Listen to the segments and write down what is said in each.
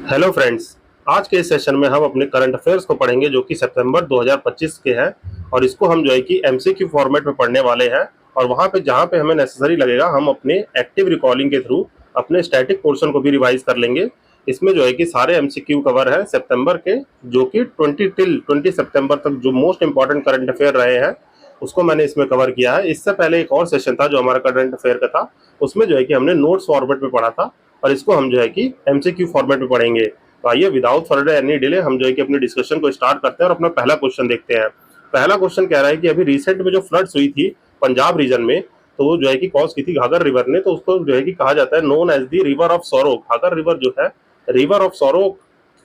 Hello friends. आज के इस सेशन में हम अपने करंट अफेयर्स को पढ़ेंगे जो कि सितंबर 2025 के हैं। और इसको हम जो है कि एमसीक्यू फॉर्मेट में पढ़ने वाले हैं। और वहाँ पे जहाँ पे हमें नेसेसरी लगेगा हम अपने एक्टिव रिकॉलिंग के थ्रू अपने स्टैटिक पोर्शन को भी रिवाइज कर लेंगे। इसमें जो है कि सारे एमसीक्यू कवर है सितंबर के, जो कि 20 सितंबर तक जो मोस्ट इंपॉर्टेंट करंट अफेयर रहे हैं उसको मैंने इसमें कवर किया है। इससे पहले एक और सेशन था जो हमारा करंट अफेयर का था, उसमें जो है कि हमने नोट्स फॉर्मेट में पढ़ा था। और इसको हम जो है कि एमसीक्यू फॉर्मेट में पढ़ेंगे। तो आइए विदाउट फर्दर एनी डिले हम जो है कि अपनी डिस्कशन को स्टार्ट करते हैं और अपना पहला क्वेश्चन देखते हैं। पहला क्वेश्चन कह रहा है कि अभी रिसेंट में जो फ्लड्स हुई थी पंजाब रीजन में, तो वो जो है कि कॉज की थी घाघर रिवर ने। तो उसको जो है कि कहा जाता है known as the river of sorrow. Ghaggar river जो है रिवर ऑफ सोरो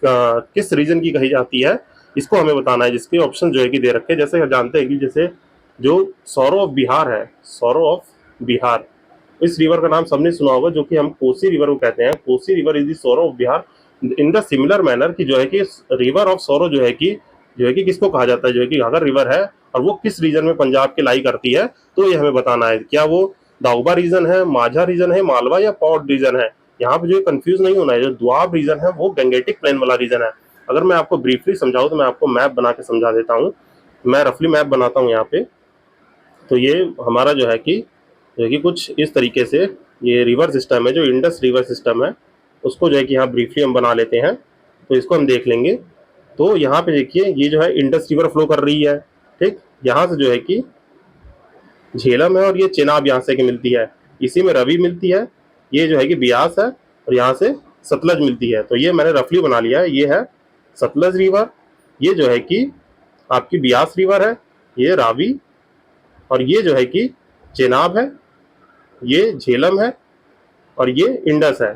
किस रीजन की कही जाती है, इसको हमें बताना है। जिसके ऑप्शन जो है कि दे रखे हैं, जैसे जानते हैं कि जैसे जो सौरो ऑफ बिहार है, सौरो ऑफ बिहार, इस रिवर का नाम सबने सुना होगा, जो कि हम कोसी रिवर को कहते हैं। Kosi river is the sorrow of Bihar. In the similar manner की जो है कि रिवर ऑफ सौरो जो है कि किसको कहा जाता है, जो है कि घाघर रिवर है, और वो किस रीजन में पंजाब के लाई करती है, तो ये हमें बताना है। क्या वो दाऊबा रीजन है, माझा रीजन है, मालवा या पौड रीजन है। यहाँ पे जो कंफ्यूज नहीं होना है, जो द्वाब रीजन है वो गंगेटिक प्लेन वाला रीजन है। अगर मैं आपको ब्रीफली समझाऊं तो मैं आपको मैप बना के समझा देता हूँ। मैं रफली मैप बनाता हूँ यहाँ पे। तो ये हमारा जो है कि कुछ इस तरीके से ये रिवर सिस्टम है, जो इंडस रिवर सिस्टम है, उसको जो है कि यहाँ ब्रीफली हम बना लेते हैं। तो इसको हम देख लेंगे। तो यहाँ पे देखिए ये जो है इंडस रिवर फ्लो कर रही है। ठीक, यहाँ से जो है कि झेलम है और ये चेनाब यहाँ से की मिलती है। इसी में रवि मिलती है, ये जो है कि ब्यास है, और यहाँ से सतलज मिलती है। तो ये मैंने रफली बना लिया है। ये है सतलज रिवर, ये जो है कि आपकी ब्यास रिवर है, ये रावी, और ये जो है कि चेनाब है, ये झेलम है, और ये इंडस है।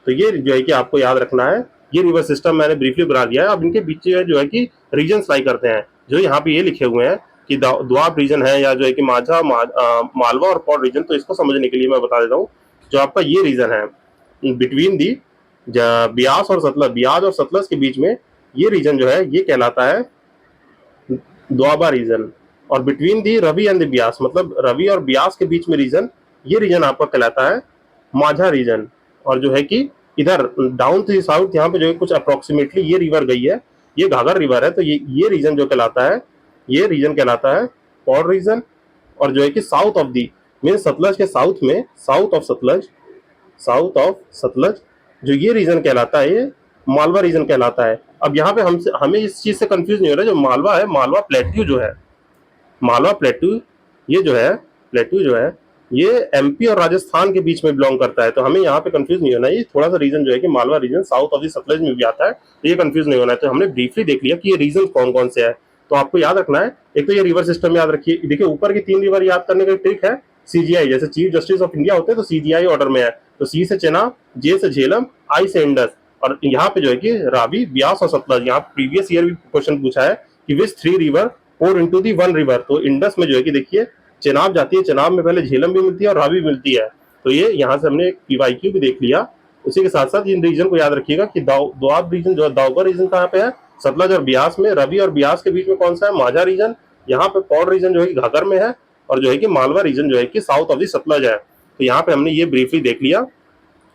तो ये जो है कि आपको याद रखना है। ये रिवर सिस्टम मैंने ब्रीफली बना दिया है। अब इनके बीच जो है कि रीजन लाई करते हैं, जो यहाँ पे ये लिखे हुए हैं कि द्वाब रीजन है, या जो है कि माझा मालवा और पौड रीजन। तो इसको समझने के लिए मैं बता देता हूँ। जो आपका ये रीजन है बिटवीन दी ब्यास और सतलज, ब्यास और सतलज के बीच में, ये रीजन जो है ये कहलाता है द्वाबा रीजन। और between the Ravi and the Beas, मतलब रवि और ब्यास के बीच में रीजन, ये रीजन आपका कहलाता है माझा रीजन। और जो है कि इधर डाउन टू साउथ यहाँ पे जो है कुछ अप्रोक्सीमेटली ये रिवर गई है, ये घाघर रिवर है। तो ये रीजन जो कहलाता है, ये रीजन कहलाता है पौड रीजन। और जो है कि south of the mean Sutlej के साउथ में, south of Sutlej, south of Sutlej, जो ये रीजन कहलाता है, ये मालवा रीजन कहलाता है। अब यहाँ पे हमें इस चीज से कंफ्यूज नहीं हो रहा है। जो मालवा है, मालवा प्लेट्यू जो है, मालवा प्लेट्यू, ये जो है प्लेट्यू जो है, ये एमपी और राजस्थान के बीच में बिलोंग करता है। तो हमें यहाँ पे कंफ्यूज नहीं होना है। ये थोड़ा सा रीजन जो है कि Malwa region south of the Sutlej में भी आता है, तो ये कंफ्यूज नहीं होना है। तो हमने ब्रीफली देख लिया कि ये रीजन कौन कौन से है। तो आपको याद रखना है, एक तो ये रिवर सिस्टम याद रखिए। देखिए ऊपर की 3 रिवर याद करने का ट्रिक है सीजीआई। जैसे चीफ जस्टिस ऑफ इंडिया होते हैं तो सीजीआई ऑर्डर में है। तो सी से चेनाब, जे से झेलम, आई से इंडस, और यहाँ पे जो है कि रावी, ब्यास और सतलज। यहाँ प्रीवियस ईयर भी क्वेश्चन पूछा है कि which 3 river pour into the 1 river. तो इंडस में जो है कि देखिए चेनाब जाती है, चेनाब में पहले झेलम भी मिलती है और रावी मिलती है। तो ये यहाँ से हमने पीवाईक्यू भी देख लिया। उसी के साथ साथ इन रीजन को याद रखिएगा कि दोआब रीजन जो है, दाऊबा रीजन कहाँ पे है, सतलज और ब्यास में। रवि और ब्यास के बीच में कौन सा है, माझा रीजन। यहाँ पे पौड रीजन जो है कि घाघर में है, और जो है कि मालवा रीजन जो है कि साउथ ऑफ द सतलज है। तो यहाँ पे हमने ये ब्रीफली देख लिया।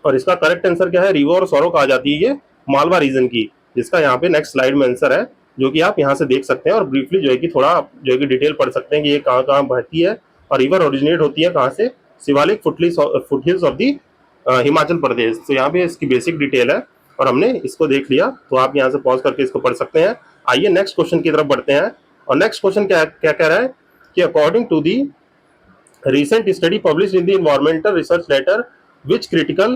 और इसका करेक्ट आंसर क्या है, रिवर और सौरो कहा जाती है ये मालवा रीजन की, जिसका यहाँ पे नेक्स्ट स्लाइड में आंसर है, जो कि आप यहाँ से देख सकते हैं। और ब्रीफली जो है कि थोड़ा जो है कि डिटेल पढ़ सकते हैं कि ये कहाँ कहाँ बहती है, और रिवर ओरिजिनेट होती है कहाँ से, Shivalik foothills of the Himachal Pradesh. तो यहाँ पे इसकी बेसिक डिटेल है, और हमने इसको देख लिया। तो आप यहाँ से पॉज करके इसको पढ़ सकते हैं। आइए नेक्स्ट क्वेश्चन की तरफ बढ़ते हैं। और नेक्स्ट क्वेश्चन क्या क्या कह रहा है कि according to the recent study published in the environmental research letter, which critical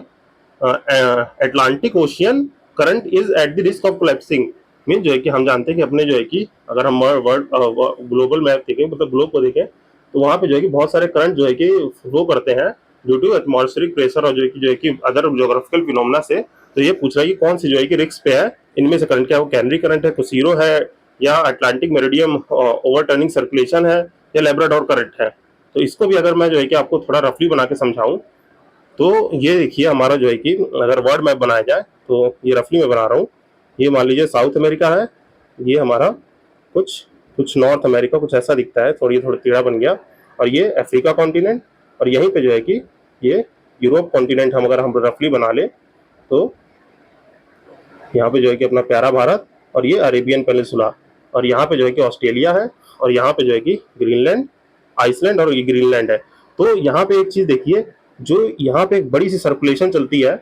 Atlantic Ocean current is at the risk of collapsing। Mean जो है कि हम जानते हैं कि अपने जो है कि अगर हम वर्ल्ड ग्लोबल मैप देखें, मतलब ग्लोब को देखें, तो वहाँ पे जो है कि बहुत सारे करंट जो है कि फ्लो करते हैं ड्यू टू एटमॉस्फेरिक प्रेशर, और जो है कि अदर ज्योग्राफिकल फिनोमेना से। तो ये पूछ रहा है कि कौन सी जो है कि रिस्क पे है इनमें से करंट, क्या वो कैनरी करंट है, कुसीरो है, या अटलांटिक मेरिडियम ओवरटर्निंग सर्कुलेशन है, या लेब्राडोर करंट है। तो इसको भी अगर मैं जो है कि आपको थोड़ा रफली बना के समझाऊं, तो ये देखिए हमारा जो है कि अगर वर्ल्ड मैप बनाया जाए, तो ये रफली मैं बना रहा हूँ। ये मान लीजिए साउथ अमेरिका है, ये हमारा कुछ कुछ नॉर्थ अमेरिका कुछ ऐसा दिखता है, थोड़ी थोड़ा टेढ़ा बन गया। और ये अफ्रीका कॉन्टिनेंट, और यहीं पे जो है कि ये यूरोप कॉन्टिनेंट हम अगर हम रफली बना ले, तो यहाँ पे जो है कि अपना प्यारा भारत, और ये अरेबियन पेनिनसुला, और यहाँ पे जो है कि ऑस्ट्रेलिया है, और यहाँ पे जो है कि ग्रीनलैंड, आइसलैंड, और ये ग्रीनलैंड है। तो यहाँ पे एक चीज देखिए, जो यहाँ पे एक बड़ी सी सर्कुलेशन चलती है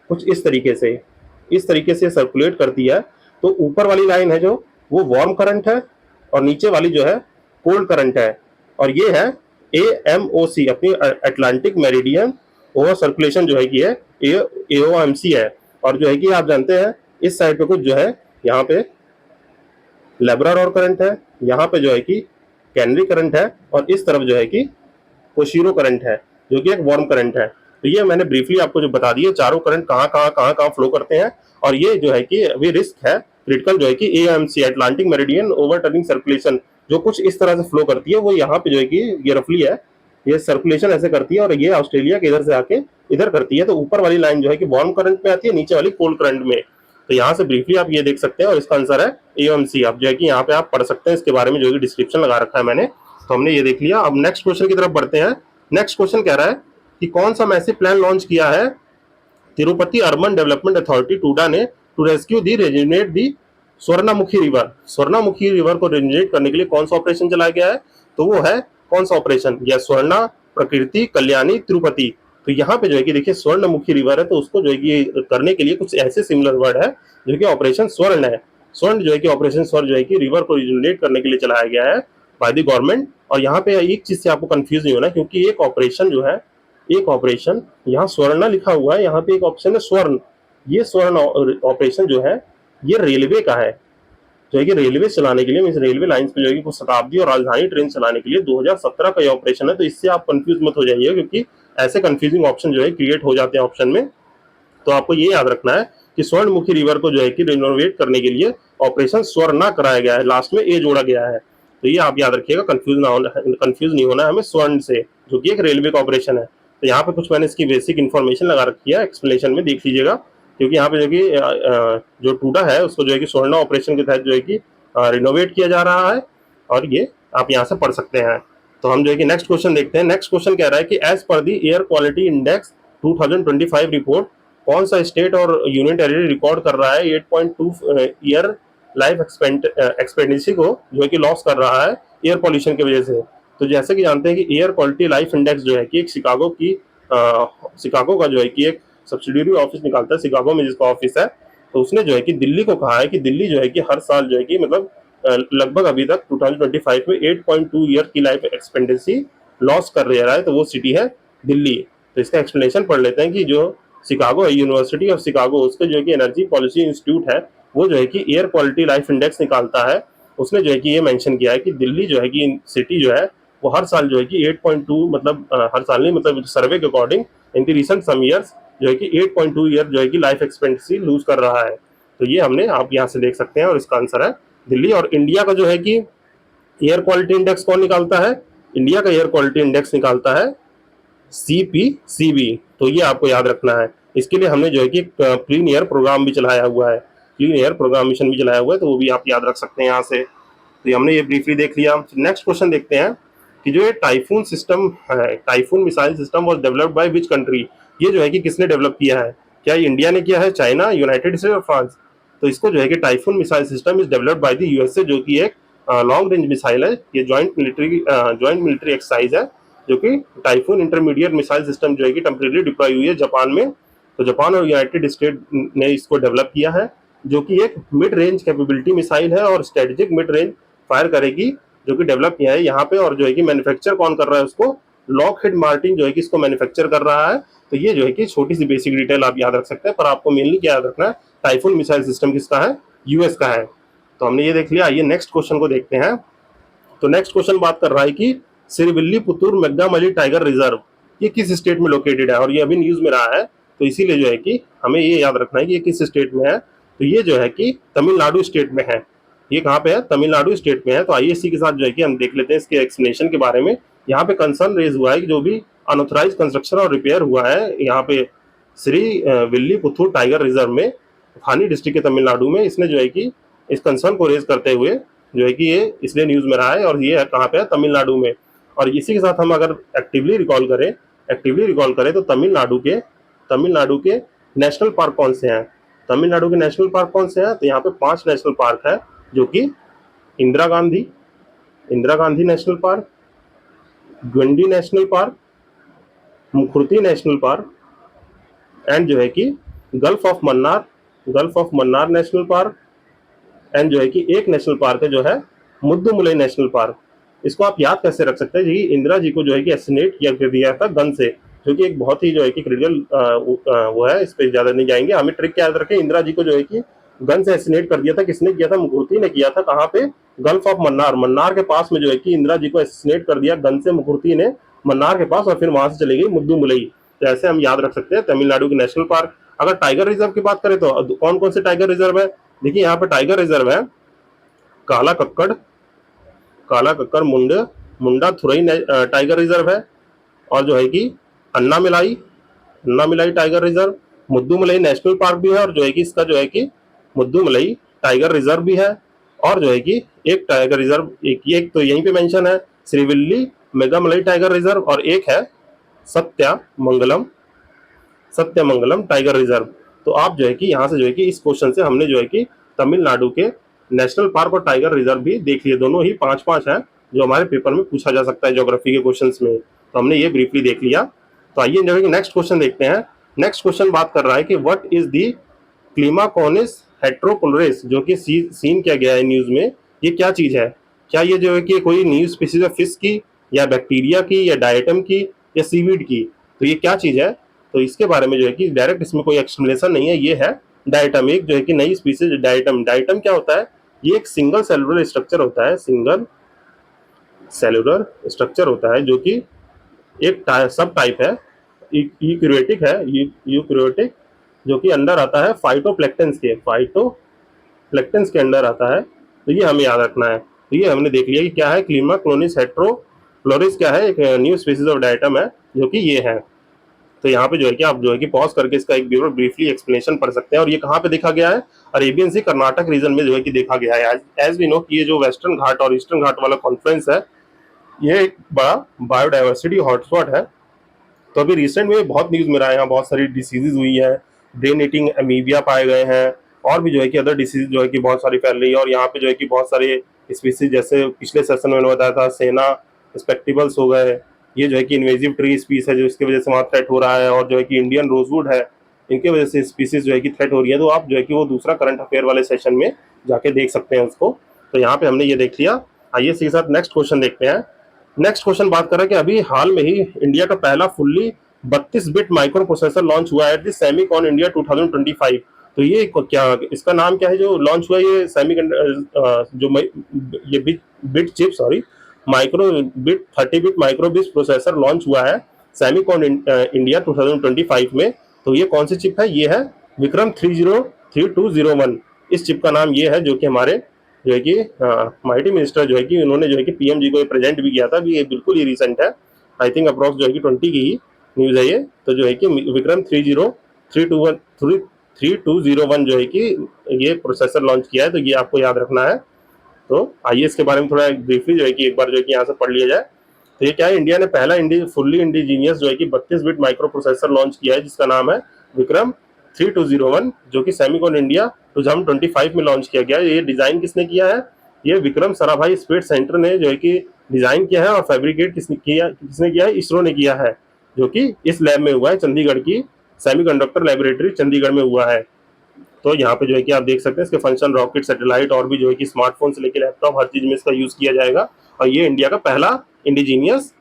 कुछ इस तरीके से सर्कुलेट करती है। तो ऊपर वाली लाइन है जो, वो वार्म करंट है, और नीचे वाली जो है कोल्ड करंट है, और ये है AMOC, अपनी अटलांटिक मेरिडियन ओवर सर्कुलेशन जो है कि है AOMC है। और जो है कि आप जानते हैं इस साइड पे कुछ जो है यहाँ पे लेब्राडोर करंट है, यहाँ पे जो है कि कैनरी करंट है, और इस तरफ जो है कि कोशीरो करंट है, जो कि एक वार्म करंट है। तो ये मैंने ब्रीफली आपको जो बता दिए चारों करंट कहाँ फ्लो करते हैं, और ये जो है कि अभी रिस्क है क्रिटिकल जो है कि AMC, Atlantic meridian overturning circulation, जो कुछ इस तरह से फ्लो करती है, वो यहाँ पे जो है कि ये रफली है, ये सर्कुलेशन ऐसे करती है, और ये ऑस्ट्रेलिया के इधर से आके इधर करती है। तो ऊपर वाली लाइन जो है कि वार्म करंट में आती है, नीचे वाली कोल्ड करंट में। तो यहाँ से ब्रीफली आप ये देख सकते हैं, और इसका आंसर है AOMC। आप जो है कि यहाँ पे आप पढ़ सकते हैं, इसके बारे में जो है डिस्क्रिप्शन लगा रखा है मैंने। तो हमने ये देख लिया। अब नेक्स्ट क्वेश्चन की तरफ बढ़ते हैं। नेक्स्ट क्वेश्चन कह रहा है कि कौन सा मैसिव प्लान लॉन्च किया है Tirupati urban development authority TUDA ने to rescue the rejuvenate the Swarnamukhi river. Swarnamukhi river को रेजिनेट करने के लिए कौन सा ऑपरेशन चलाया गया है? तो वो है कौन सा ऑपरेशन? यह स्वर्णा, प्रकृति, कल्याणी, तिरुपति। तो यहाँ पे जो है कि देखिए स्वर्णमुखी रिवर है, तो उसको जो है कि करने के लिए कुछ ऐसे सिमिलर वर्ड है जो कि ऑपरेशन स्वर्ण है। स्वर्ण जो है कि ऑपरेशन स्वर्ण जो है कि रिवर को रिजुनेट करने के लिए चलाया गया है बाय द गवर्नमेंट। और यहाँ पे एक चीज से आपको कंफ्यूज नहीं होना, क्योंकि एक ऑपरेशन जो है, एक ऑपरेशन यहाँ स्वर्ण लिखा हुआ है, यहाँ पे एक ऑप्शन है स्वर्ण। ये स्वर्ण ऑपरेशन जो है ये रेलवे का है, जो है कि रेलवे चलाने के लिए, मीन रेलवे लाइंस पे जो है कि कुछ शताब्दी और राजधानी ट्रेन चलाने के लिए 2017 का ये ऑपरेशन है। तो इससे आप कंफ्यूज मत हो जाइए, क्योंकि ऐसे कंफ्यूजिंग ऑप्शन जो है क्रिएट हो जाते हैं ऑप्शन में। तो आपको ये याद रखना है कि स्वर्णमुखी रिवर को जो है कि रिनोवेट करने के लिए ऑपरेशन स्वर्ण ना कराया गया है, लास्ट में ए जोड़ा गया है। तो ये आप याद रखिएगा, कंफ्यूज नहीं होना है हमें स्वर्ण से, जो कि एक रेलवे का ऑपरेशन है। तो यहाँ पे कुछ मैंने इसकी बेसिक इन्फॉर्मेशन लगा रखी है, एक्सप्लेनेशन में देख लीजिएगा, क्योंकि यहाँ पे जो कि जो टूडा है उसको जो है कि स्वर्ण ऑपरेशन के तहत जो है कि रिनोवेट किया जा रहा है, और ये आप यहाँ से पढ़ सकते हैं। तो हम जो है कि नेक्स्ट क्वेश्चन देखते हैं। नेक्स्ट क्वेश्चन कह रहा है कि as per the air quality index 2025 report, कौन सा स्टेट और यूनियन टेरिटरी रिकॉर्ड कर रहा है 8.2 ईयर लाइफ एक्सपेक्टेंसी को जो है कि लॉस कर रहा है एयर पॉल्यूशन की वजह से। तो जैसे कि जानते हैं कि एयर क्वालिटी लाइफ इंडेक्स जो है कि एक शिकागो का जो है कि एक सब्सिडियरी ऑफिस निकालता है, शिकागो में जिसका ऑफिस है। तो उसने जो है कि दिल्ली को कहा है कि दिल्ली जो है कि हर साल जो है कि मतलब लगभग अभी तक 2025 में 8.2 ईयर की लाइफ एक्सपेक्टेंसी लॉस कर रहा है, तो वो सिटी है दिल्ली। तो इसका एक्सप्लेनेशन पढ़ लेते हैं कि जो शिकागो है, यूनिवर्सिटी ऑफ शिकागो, उसके जो है कि एनर्जी पॉलिसी इंस्टीट्यूट है, वो जो है कि एयर क्वालिटी लाइफ इंडेक्स निकालता है। उसने जो है कि ये मेंशन किया है कि दिल्ली जो है कि सिटी जो है वो हर साल जो है कि 8.2, मतलब हर साल नहीं, मतलब सर्वे के according in the recent some years जो है कि 8.2 ईयर जो है कि लाइफ एक्सपेक्टेंसी लूज कर रहा है। तो ये हमने आप यहाँ से देख सकते हैं, और इसका आंसर है दिल्ली। और इंडिया का जो है कि एयर क्वालिटी इंडेक्स कौन निकालता है? इंडिया का एयर क्वालिटी इंडेक्स निकालता है CPCB। तो ये आपको याद रखना है। इसके लिए हमने जो है कि क्लीन एयर प्रोग्राम भी चलाया हुआ है, क्लीन एयर प्रोग्राम मिशन भी चलाया हुआ है, तो वो भी आप याद रख सकते हैं यहाँ से। तो हमने ये ब्रीफली देख लिया। नेक्स्ट क्वेश्चन देखते हैं कि जो ये टाइफून सिस्टम है, typhoon missile system was developed by which country? ये जो है कि किसने डेवलप किया है? क्या इंडिया ने किया है, चाइना, यूनाइटेड स्टेट्स और फ्रांस? तो इसको जो है कि typhoon missile system is developed by the USA, जो कि एक लॉन्ग रेंज मिसाइल है। ये जॉइंट मिलिट्री एक्सरसाइज है, जो कि टाइफून इंटरमीडिएट मिसाइल सिस्टम जो है कि टेम्परेरी डिप्लॉय हुई है जापान में। तो जापान और यूनाइटेड स्टेट ने इसको डेवलप किया है, जो कि एक मिड रेंज कैपेबिलिटी मिसाइल है और स्ट्रेटेजिक मिड रेंज फायर करेगी, जो कि डेवलप किया है यहाँ पे। और जो है कि मैन्युफैक्चर कौन कर रहा है उसको? लॉकहीड मार्टिन जो है कि इसको मैन्युफैक्चर कर रहा है। तो ये जो है कि छोटी सी बेसिक डिटेल आप याद रख सकते हैं, पर आपको मेनली क्या याद रखना है, टाइफून मिसाइल सिस्टम किसका है? US का है। तो हमने ये देख लिया। आइए नेक्स्ट क्वेश्चन को देखते हैं। तो नेक्स्ट क्वेश्चन बात कर रहा है कि सिरविल्लीपुतूर मेग्गामली टाइगर रिजर्व ये किस स्टेट में लोकेटेड है? और ये अभी न्यूज में रहा है, तो इसीलिए जो है कि हमें ये याद रखना है कि ये किस स्टेट में है। तो ये जो है कि तमिलनाडु स्टेट में है। ये कहाँ पे है? तमिलनाडु स्टेट में है। तो आइए इसी के साथ जो है कि हम देख लेते हैं इसके एक्सप्लेनेशन के बारे में। यहाँ पे कंसर्न रेज हुआ है कि जो भी अनऑथराइज कंस्ट्रक्शन और रिपेयर हुआ है यहाँ पे श्री विल्लीपुथूर टाइगर रिजर्व में, थानी डिस्ट्रिक्ट के तमिलनाडु में, इसने जो है कि इस कंसर्न को रेज करते हुए जो है कि ये इसलिए न्यूज में रहा है, और ये है कहाँ पे है? तमिलनाडु में। और इसी के साथ हम अगर एक्टिवली रिकॉल करें तो तमिलनाडु के नेशनल पार्क कौन से हैं? तमिलनाडु के नेशनल पार्क कौन से हैं? तो यहाँ पे 5 नेशनल पार्क है, जो कि Indira Gandhi national park, Guindy national park, Mukurthi national park, and जो है कि gulf of Mannar national park, and जो है कि एक नेशनल पार्क है जो है मुद्दुमलई नेशनल पार्क। इसको आप याद कैसे रख सकते हैं जी? इंदिरा जी को जो है कि एसिनेट किया कर दिया था गन से, जो कि एक बहुत ही जो है कि क्रिटिकल वो है, इस पर ज्यादा नहीं जाएंगे। हमें ट्रिक याद रखें, इंदिरा जी को जो है कि गन से एसिनेट कर दिया था। किसने किया था? मुखर्ती ने किया था। कहाँ पे? गल्फ ऑफ मन्नार, मन्नार के पास में जो है कि इंदिरा जी को एसिनेट कर दिया गन से मुखर्ती ने मन्नार के पास, और फिर वहां से चली गई मुद्दुमलई। तो ऐसे हम याद रख सकते हैं तमिलनाडु के नेशनल पार्क। अगर टाइगर रिजर्व की बात करें तो कौन कौन से टाइगर रिजर्व है? देखिए यहाँ पे टाइगर रिजर्व है काला कक्कड़, मुंडा थुरई टाइगर रिजर्व है, और जो है कि अन्नामिलाई टाइगर रिजर्व, मुद्दुमलई नेशनल पार्क भी है, और जो है कि इसका जो है कि मुद्दुमलई टाइगर रिजर्व भी है, और जो है कि एक टाइगर रिजर्व एक तो यहीं पे मेंशन है श्रीविल्ली मेगामलई टाइगर रिजर्व, और एक है सत्यमंगलम टाइगर रिजर्व। तो आप जो है कि यहाँ से जो है कि इस क्वेश्चन से हमने जो है कि तमिलनाडु के नेशनल पार्क और टाइगर रिजर्व भी देख लिए। दोनों ही 5-5 हैं जो हमारे पेपर में पूछा जा सकता है ज्योग्राफी के क्वेश्चंस में। तो हमने ये ब्रीफली देख लिया। तो आइए जो है कि नेक्स्ट क्वेश्चन देखते हैं। नेक्स्ट क्वेश्चन बात कर रहा है कि व्हाट इज दी क्लीमाकोनिस हेट्रोपोलरिस, जो कि सीन किया गया है न्यूज में। ये क्या चीज है? क्या ये जो है कि कोई न्यू स्पीसीज है फिश की, या बैक्टीरिया की, या डायटम की, या सीवीड की? तो ये क्या चीज है? तो इसके बारे में जो है कि डायरेक्ट इसमें कोई एक्सप्लेनेशन नहीं है। ये है डायटम, एक जो है कि नई स्पीसीज डायटम। डायटम क्या होता है? ये एक सिंगल सेलुलर स्ट्रक्चर होता है, सिंगल सेलुलर स्ट्रक्चर होता है, जो कि एक सब टाइप है, यूकैरियोटिक है, यूकैरियोटिक, जो कि अंडर आता है फाइटोप्लैंक्टन्स के अंडर आता है। तो ये हमें याद रखना है। तो ये हमने देख लिया कि क्या है, क्लीमाक्लोनिस हेट्रोफ्लोरिस क्या है, एक न्यू स्पीसीज ऑफ डायटम है, जो कि ये है। तो यहाँ पे जो है कि आप जो है कि पॉज करके इसका एक ब्रीफली एक्सप्लेनेशन पढ़ सकते हैं। और ये कहाँ पे देखा गया है? अरेबियन सी कर्नाटक रीजन में जो है कि देखा गया है। एज वी नो कि ये जो वेस्टर्न घाट और ईस्टर्न घाट वाला कॉन्फ्रेंस है, ये एक बड़ा बायोडाइवर्सिटी हॉटस्पॉट है। तो अभी रिसेंट में बहुत न्यूज में रहा है, यहाँ बहुत सारी डिसीजेज हुई है, ब्रेन ईटिंग अमीबिया पाए गए हैं, और भी जो है कि अदर डिसीज जो है कि बहुत सारी फैल रही है। और यहाँ पे जो है कि बहुत सारे स्पीसीज, जैसे पिछले सेशन में मैंने बताया था सेना स्पेक्टिबल्स हो गए, ये जो है कि इन्वेजिव ट्री स्पीस है, जो इसकी वजह से वहाँ थ्रेट हो रहा है। और जो है कि इंडियन रोजवुड है, इनके वजह से स्पीसीज जो है कि थ्रेट हो रही है। तो आप जो है कि वो दूसरा करंट अफेयर वाले सेशन में जाके देख सकते हैं उसको। तो यहाँ पे हमने ये देख लिया। आइए इसी के साथ नेक्स्ट क्वेश्चन देखते हैं। नेक्स्ट क्वेश्चन बात कर रहा है कि अभी हाल में ही इंडिया का पहला fully 32 bit micro processor launch हुआ है, सेमिकॉन इंडिया 2025। तो ये क्या, इसका नाम क्या है जो लॉन्च हुआ है? ये जो ये bit chip, sorry, micro bit 30 bit micro bit processor launch हुआ है सेमिकॉन इंडिया 2025 में। तो ये कौन सी चिप है? ये है विक्रम 3201। इस चिप का नाम ये है, जो कि हमारे जो है कि माइटी मिनिस्टर जो है कि उन्होंने जो है कि पीएम जी को प्रेजेंट भी किया था। अभी ये बिल्कुल ही रिसेंट है, आई थिंक अप्रॉक्स जो है कि 20 की ही न्यूज़ है ये। तो जो है कि विक्रम 3201 जो है कि ये प्रोसेसर लॉन्च किया है। तो ये आपको याद रखना है। तो आइए इसके बारे में थोड़ा ब्रीफली जो है कि एक बार जो है कि यहाँ से पढ़ लिया जाए। तो ये क्या है, इंडिया ने पहला फुल्ली इंडिजीनियस जो है कि 32 बिट माइक्रो प्रोसेसर लॉन्च किया है, जिसका नाम है विक्रम 3201, जो कि सेमिकॉन इंडिया 2025 में लॉन्च किया गया है। ये डिजाइन किसने किया है? ये विक्रम साराभाई स्पेस सेंटर ने जो है कि डिजाइन किया है, और फैब्रिकेट किसने किया है? इसरो ने किया है, जो कि इस लैब में हुआ है, चंडीगढ़ की सेमीकंडक्टर लेबोरेटरी चंडीगढ़ में हुआ है। तो यहाँ पे जो है कि आप देख सकते हैं इसके फंक्शन, रॉकेट, सैटेलाइट, और भी जो है कि स्मार्टफोन से लेकर लैपटॉप, हर चीज में इसका यूज किया जाएगा। और ये इंडिया का पहला इंडिजीनियस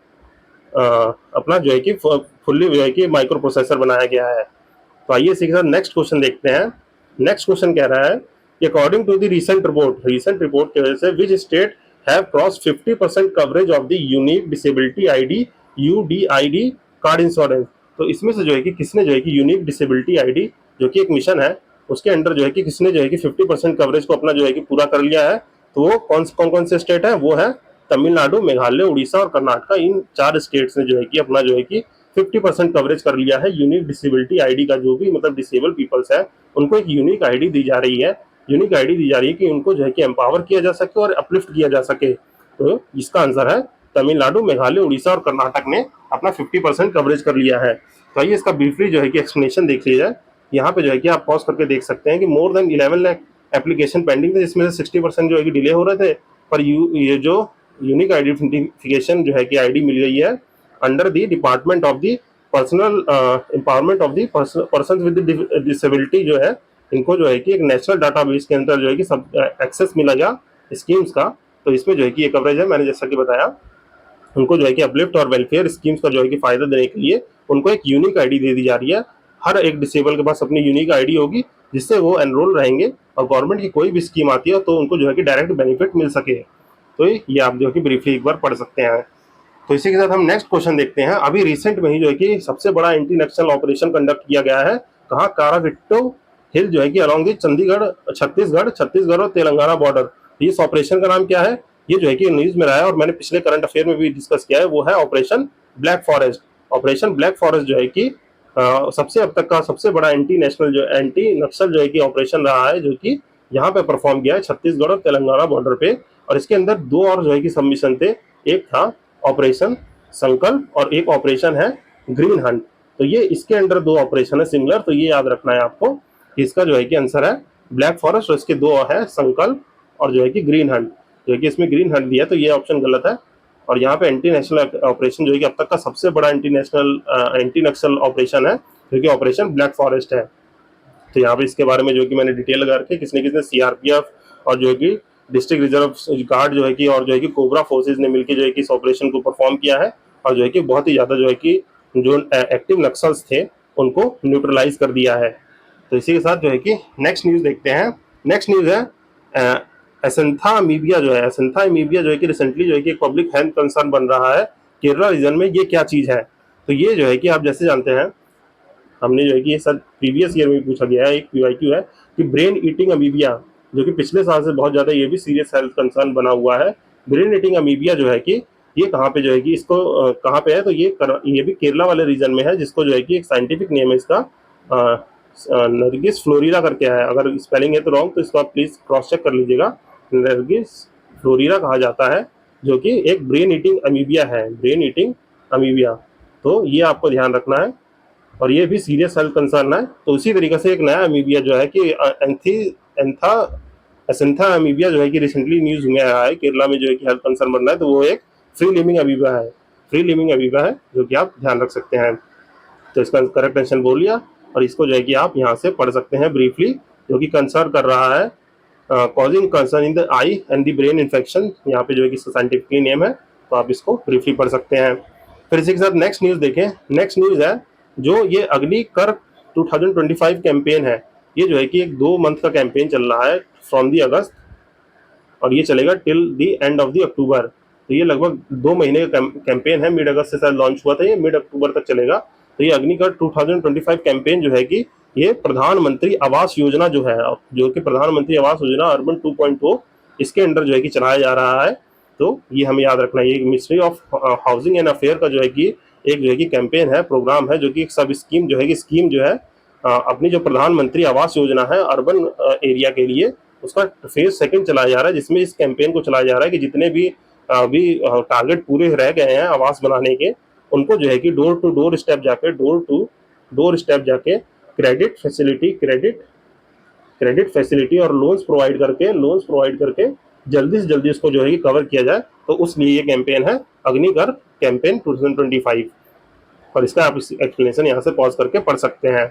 अपना जो है कि फुल्ली जो है कि माइक्रो प्रोसेसर बनाया गया है। तो आइए इसी के साथ नेक्स्ट क्वेश्चन देखते हैं। नेक्स्ट क्वेश्चन कह रहा है कि according to the recent report की वजह से which state have cross 50% coverage of the unique disability ID UDID card insurance. तो इसमें से जो है कि किसने जो है कि यूनिक डिसेबिलिटी आईडी, जो कि एक मिशन है, उसके अंडर जो है कि किसने जो है कि 50% कवरेज को अपना जो है कि पूरा कर लिया है? तो वो कौन से स्टेट है? वो है तमिलनाडु, मेघालय, उड़ीसा और कर्नाटक। इन 4 स्टेट्स ने जो है कि अपना जो है कि 50% कवरेज कर लिया है। यूनिक डिसेबिलिटी आईडी का, जो भी मतलब डिसेबल पीपल्स है, उनको एक यूनिक आईडी दी जा रही है। यूनिक आईडी दी जा रही है कि उनको जो है कि एम्पावर किया जा सके और अपलिफ्ट किया जा सके। तो इसका आंसर है तमिलनाडु, मेघालय, उड़ीसा और कर्नाटक ने अपना 50% कवरेज कर लिया है। तो आइए इसका ब्रीफली जो है कि एक्सप्लेनेशन देख लिया जाए। यहाँ पे जो है कि आप पॉज करके देख सकते हैं कि more than 11 lakh application pending थे, जिसमें से 60% जो है कि डिले हो रहे थे। पर ये जो यूनिक आइडेंटिफिकेशन जो है कि आईडी मिल गई है under the department of the personal empowerment of the person with disability जो है, इनको जो है कि एक नेशनल डाटाबेस के अंदर जो है कि सब एक्सेस मिलेगा स्कीम्स का। तो इसमें जो है कि ये कवरेज है, मैंने जैसा कि बताया उनको जो है कि अपलिफ्ट और वेलफेयर स्कीम्स का जो है कि फायदा देने के लिए उनको एक यूनिक आईडी दे दी जा रही है। हर एक डिसेबल के पास अपनी यूनिक आईडी होगी, जिससे वो एनरोल रहेंगे और गवर्नमेंट की कोई भी स्कीम आती है तो उनको जो है कि डायरेक्ट बेनिफिट मिल सके। तो ये आप जो है कि ब्रीफली एक बार पढ़ सकते हैं। तो इसी के साथ हम नेक्स्ट क्वेश्चन देखते हैं। अभी रिसेंट में ही जो है कि सबसे बड़ा एंटी नक्सल ऑपरेशन कंडक्ट किया गया है, कहाँ, काराविट्टो हिल जो है कि अलॉन्ग द छत्तीसगढ़ और तेलंगाना बॉर्डर। इस ऑपरेशन का नाम क्या है, ये जो है कि न्यूज में रहा है और मैंने पिछले करंट अफेयर में भी डिस्कस किया है, वो है operation black forest. Operation black forest जो है कि सबसे अब तक का सबसे बड़ा एंटी नक्सल जो है कि ऑपरेशन रहा है, जो कि यहाँ पे परफॉर्म किया है छत्तीसगढ़ और तेलंगाना बॉर्डर पे। और इसके अंदर दो और जो है कि सबमिशन थे, एक था ऑपरेशन संकल्प और एक ऑपरेशन है ग्रीन हंट। तो ये इसके अंडर दो ऑपरेशन है सिमिलर, तो ये याद रखना है आपको कि इसका जो है कि आंसर है ब्लैक फॉरेस्ट और इसके दो है संकल्प और जो है कि ग्रीन हंट। जो है कि इसमें ग्रीन हंट दिया है, तो ये ऑप्शन गलत है। और यहाँ पे एंटी नेशनल ऑपरेशन जो है कि अब तक का सबसे बड़ा एंटी नक्सल ऑपरेशन है, जो कि ऑपरेशन ब्लैक फॉरेस्ट है। तो यहाँ पे इसके बारे में जो कि मैंने डिटेल लगा रखी है, किसने किसने सीआरपीएफ और जो है कि डिस्ट्रिक्ट रिजर्व गार्ड जो है कि और जो है कि कोबरा फोर्सेज ने मिलकर जो है कि इस ऑपरेशन को परफॉर्म किया है और जो है कि बहुत ही ज़्यादा जो है कि जो एक्टिव नक्सल्स थे उनको न्यूट्रलाइज कर दिया है। तो इसी के साथ जो है कि नेक्स्ट न्यूज़ देखते हैं। नेक्स्ट न्यूज़ है एसेंथा अमीबिया जो है, एसेंथा अमीबिया जो है कि रिसेंटली जो है कि एक पब्लिक हेल्थ कंसर्न बन रहा है केरला रीजन में। ये क्या चीज़ है, तो ये जो है कि आप जैसे जानते हैं, हमने जो है कि ये सर प्रीवियस ईयर में पूछा गया है, एक पीवाईक्यू है कि ब्रेन ईटिंग अमीबिया जो कि पिछले साल से बहुत ज़्यादा ये भी सीरियस हेल्थ कंसर्न बना हुआ है। ब्रेन ईटिंग अमीबिया जो है कि ये कहाँ पे जो है कि इसको कहाँ पे है, तो ये भी केरला वाले रीजन में है, जिसको जो है कि एक साइंटिफिक नेम है इसका नर्गिस फ्लोरिला करके है। अगर स्पेलिंग है तो रॉन्ग, तो इसको आप प्लीज़ क्रॉस चेक कर लीजिएगा। नर्गिस फ्लोरिला कहा जाता है, जो कि एक ब्रेन ईटिंग अमीबिया है, ब्रेन ईटिंग अमीबिया। तो ये आपको ध्यान रखना है और ये भी सीरियस हेल्थ कंसर्न है। तो उसी तरीके से एक नया अमीबिया जो है कि एंथा एसेंथा अमीबिया जो है कि रिसेंटली न्यूज में आया है, केरला में जो है कि हेल्थ कंसर्न बन रहा है, तो वो एक फ्री लिविंग अमीबिया है, फ्री लिविंग अमीबिया है, जो कि आप ध्यान रख सकते हैं। तो इसका करेक्ट आंसर बोल लिया और इसको जो है कि आप यहाँ से पढ़ सकते हैं ब्रीफली, जो कि कंसर्न कर रहा है causing concern in the I and the brain infection. यहाँ पे जो है कि साइंटिफिक नेम है, तो आप इसको ब्रीफली पढ़ सकते हैं। फिर इसी के साथ नेक्स्ट न्यूज़ देखें। नेक्स्ट न्यूज़ है जो ये अग्नि कर 2025 कैंपेन है। ये जो है कि एक 2 मंथ का कैंपेन चल रहा है फ्रॉम दी अगस्त, और ये चलेगा till the end of the October. तो ये लगभग 2 महीने का कैंपेन है, मिड अगस्त से शायद लॉन्च हुआ था, ये मिड अक्टूबर तक चलेगा। तो ये अग्निकर 2025 कैंपेन जो है कि ये प्रधानमंत्री आवास योजना जो है, जो कि प्रधानमंत्री आवास योजना अर्बन 2.0, इसके अंडर जो है कि चलाया जा रहा है। तो ये हमें याद रखना है, ये ministry of housing and affair का जो है कि एक जो है कि कैंपेन है, प्रोग्राम है, जो कि एक सब स्कीम जो है कि स्कीम जो है अपनी जो प्रधानमंत्री आवास योजना है अर्बन एरिया के लिए, उसका फेज सेकंड चलाया जा रहा है, जिसमें इस कैंपेन को चलाया जा रहा है कि जितने भी अभी टारगेट पूरे रह गए हैं आवास बनाने के, उनको जो है कि डोर टू डोर स्टेप जाके क्रेडिट फैसिलिटी और लोन्स प्रोवाइड करके जल्दी से जल्दी उसको जो है कि कवर किया जाए। तो उस लिए ये कैंपेन है अग्निकर कैंपेन 2025, और इसका आप एक्सप्लेनेशन यहाँ से पॉज करके पढ़ सकते हैं।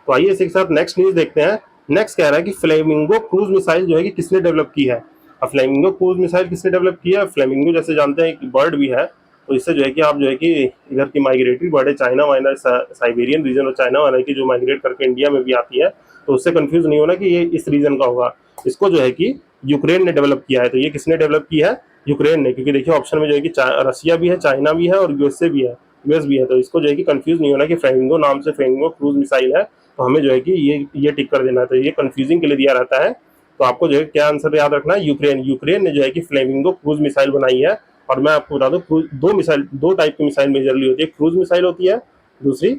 तो आइए इसी के साथ नेक्स्ट न्यूज़ देखते हैं। नेक्स्ट कह रहा है कि फ्लेमिंगो क्रूज मिसाइल जो है कि किसने डेवलप की है। अब फ्लेमिंगो क्रूज मिसाइल किसने डेवलप किया है, फ्लेमिंगो जैसे जानते हैं कि बर्ड भी है, तो इससे जो है कि आप जो है कि इधर की माइग्रेटरी बर्ड है, चाइना वाइना साइबेरियन रीजन और चाइना वाइना की जो माइग्रेट करके इंडिया में भी आती है, तो उससे कंफ्यूज नहीं होना कि ये इस रीजन का होगा। इसको जो है कि यूक्रेन ने डेवलप किया है। तो ये किसने डेवलप किया है, यूक्रेन ने, क्योंकि देखिए ऑप्शन में जो है कि रसिया भी है, चाइना भी है और यूएसए भी है, यूएस भी है। तो इसको जो है कि कंफ्यूज नहीं होना कि फ्लेमिंगो नाम से फ्लेमिंगो क्रूज मिसाइल है, तो हमें जो है कि ये टिक कर देना है। तो ये कंफ्यूजिंग के लिए दिया रहता है। तो आपको जो है क्या आंसर याद रखना है, यूक्रेन ने जो है कि फ्लेमिंगो क्रूज मिसाइल बनाई है। और मैं आपको बता दूं, दो टाइप की मिसाइल मेजरली होती है, क्रूज मिसाइल होती है, दूसरी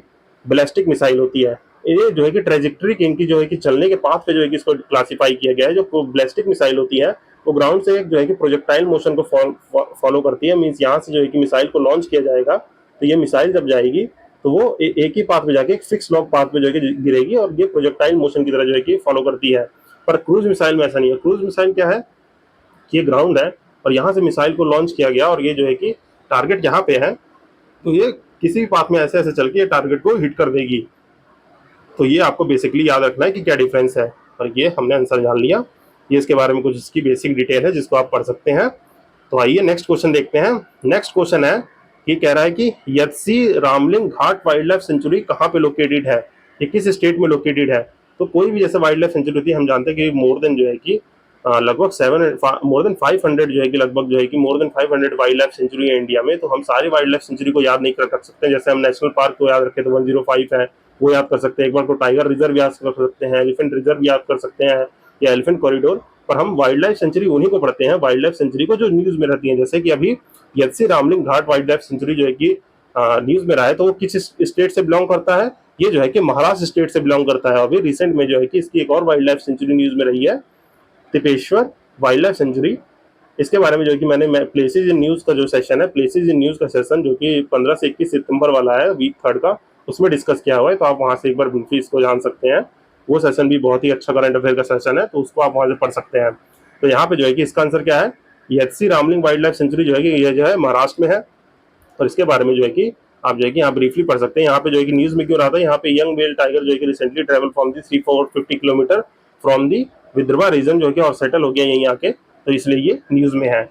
बैलिस्टिक मिसाइल होती है। ये जो है कि ट्रेजेक्टरी इनकी जो है कि चलने के पाथ पे जो है कि इसको क्लासिफाई किया गया है। जो बैलिस्टिक मिसाइल होती है वो ग्राउंड से एक जो है कि प्रोजेक्टाइल मोशन को फॉलो करती है। मीन्स यहाँ से जो है कि मिसाइल को लॉन्च किया जाएगा, तो ये मिसाइल जब जाएगी तो वो एक ही पाथ पे जाके एक फिक्स लॉक पाथ पे जो है कि गिरेगी और ये प्रोजेक्टाइल मोशन की तरह जो है कि फॉलो करती है। पर क्रूज मिसाइल में ऐसा नहीं है। क्रूज मिसाइल क्या है कि ये ग्राउंड है और यहाँ से मिसाइल को लॉन्च किया गया और ये जो है कि टारगेट यहाँ पे है, तो ये किसी भी पाथ में ऐसे ऐसे चल के ये टारगेट को हिट कर देगी। तो ये आपको बेसिकली याद रखना है कि क्या डिफरेंस है। और ये हमने आंसर जान लिया। ये इसके बारे में कुछ इसकी बेसिक डिटेल है जिसको आप पढ़ सकते हैं। तो आइए नेक्स्ट क्वेश्चन देखते हैं। नेक्स्ट क्वेश्चन है कि कह रहा है कि यत्सी रामलिंग घाट वाइल्ड लाइफ सेंचुरी कहाँ पे लोकेटेड है, ये किस स्टेट में लोकेटेड है। तो कोई भी जैसे वाइल्ड लाइफ सेंचुरी होती है, हम जानते हैं कि मोर देन जो है कि लगभग मोर देन 500 जो है कि लगभग जो है कि more than 500 wild life sanctuary है इंडिया में। तो हम सारी वाइल्ड लाइफ सेंचुरी को याद नहीं कर सकते। जैसे हम नेशनल पार्क को याद रखें तो 105 है, वो याद कर सकते हैं। एक बार को टाइगर रिजर्व याद कर सकते हैं, एलिफेंट रिजर्व याद कर सकते हैं या एलिफेंट कॉरिडोर। पर हम वाइल्ड लाइफ सेंचुरी उन्हीं को पढ़ते हैं, वाइल्ड लाइफ सेंचुरी को जो न्यूज में रहती है। जैसे कि अभी यत्सी रामलिंग घाट वाइल्ड लाइफ सेंचुरी जो है कि न्यूज में रहा है, तो वो किस स्टेट से बिलोंग करता है, ये जो है कि महाराष्ट्र स्टेट से बिलोंग करता है। अभी रिसेंट में जो है कि इसकी एक और वाइल्ड लाइफ सेंचुरी न्यूज में रही है, तिपेश्वर वाइल्ड लाइफ सेंचुरी। इसके बारे में जो है कि मैंने प्लेसेज इन न्यूज का जो सेशन है, प्लेसेज इन न्यूज का सेशन जो कि 15 से 21 सितंबर वाला है, वीक 3 का, उसमें डिस्कस किया हुआ है। तो आप वहां से एक बार ब्रीफली इसको जान सकते हैं। वो सेशन भी बहुत ही अच्छा करंट अफेयर का सेशन है, तो उसको आप वहां से पढ़ सकते हैं। तो यहाँ पे जो है कि इसका आंसर क्या है, यत्सी रामलिंग वाइल्ड लाइफ सेंचुरी जो है कि ये जो है महाराष्ट्र में है। और इसके बारे में जो है कि आप जो है कि यहाँ ब्रीफली पढ़ सकते हैं। यहाँ पे जो है कि न्यूज में क्यों रहा था, यहाँ पे यंग मेल टाइगर जो है कि recently travel from the 350 kilometre from the Vidarbha region जो है कि और सेटल हो गया यहीं आके, तो इसलिए ये न्यूज में है।